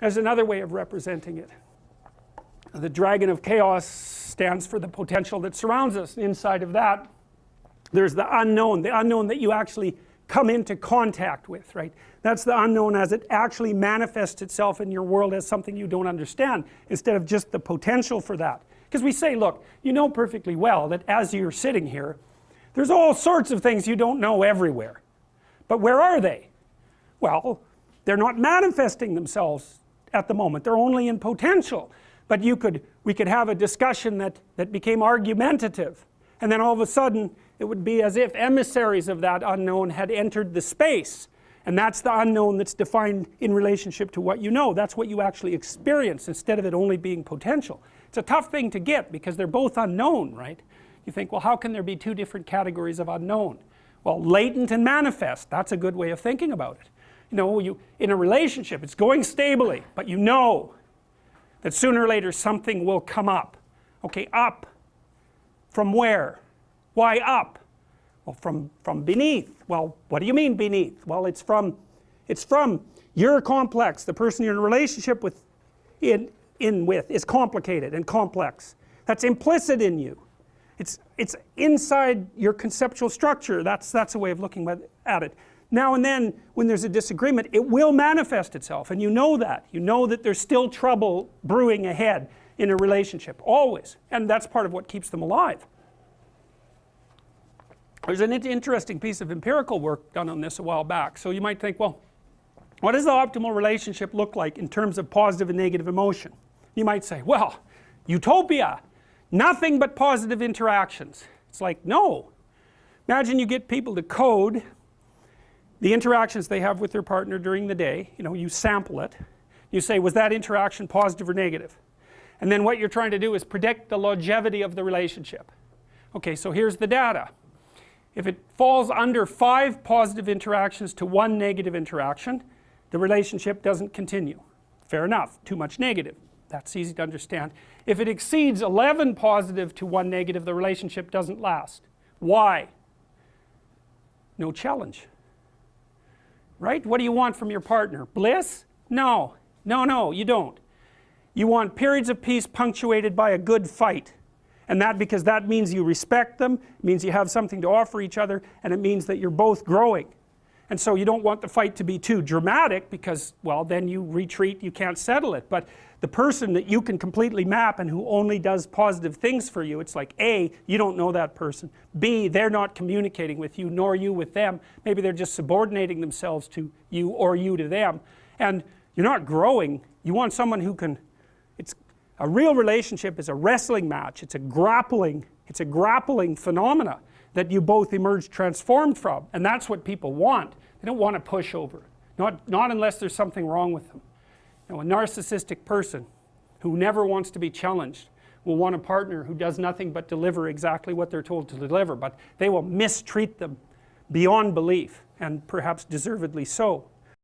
There's another way of representing it. The dragon of chaos stands for the potential that surrounds us. Inside of that, there's the unknown that you actually come into contact with, right? That's the unknown as it actually manifests itself in your world as something you don't understand, instead of just the potential for that. Because we say, look, you know perfectly well that as you're sitting here, there's all sorts of things you don't know everywhere. But where are they? Well, they're not manifesting themselves at the moment. They're only in potential. But we could have a discussion that became argumentative. And then all of a sudden, it would be as if emissaries of that unknown had entered the space. And that's the unknown that's defined in relationship to what you know. That's what you actually experience, instead of it only being potential. It's a tough thing to get because they're both unknown, right? You think, well, how can there be two different categories of unknown? Well, latent and manifest, that's a good way of thinking about it. You know, in a relationship, it's going stably, but you know that sooner or later something will come up. Okay, up. From where? Why up? Well, from beneath. Well, what do you mean beneath? Well, it's from your complex. The person you're in a relationship with is complicated and complex. That's implicit in you. It's inside your conceptual structure. That's a way of looking at it. Now and then, when there's a disagreement, it will manifest itself, and you know that. You know that there's still trouble brewing ahead in a relationship, always. And that's part of what keeps them alive. There's an interesting piece of empirical work done on this a while back. So you might think, well, what does the optimal relationship look like in terms of positive and negative emotion? You might say, well, utopia, nothing but positive interactions. It's like, no. Imagine you get people to code the interactions they have with their partner during the day. You know, you sample it. You say, was that interaction positive or negative? And then what you're trying to do is predict the longevity of the relationship. Okay, so here's the data. If it falls under 5 positive interactions to 1 negative interaction, the relationship doesn't continue. Fair enough, too much negative. That's easy to understand. If it exceeds 11 positive to 1 negative, the relationship doesn't last. Why? No challenge. Right? What do you want from your partner? Bliss? No. No, you don't. You want periods of peace punctuated by a good fight. And because that means you respect them, it means you have something to offer each other, and it means that you're both growing. And so you don't want the fight to be too dramatic because, well, then you retreat, you can't settle it. But the person that you can completely map and who only does positive things for you, it's like A, you don't know that person. B, they're not communicating with you, nor you with them. Maybe they're just subordinating themselves to you or you to them. And you're not growing. You want someone who can, a real relationship is a wrestling match. It's a grappling phenomena that you both emerge transformed from. And that's what people want. They don't want a pushover. Not unless there's something wrong with them. You know, a narcissistic person who never wants to be challenged will want a partner who does nothing but deliver exactly what they're told to deliver, but they will mistreat them beyond belief, and perhaps deservedly so.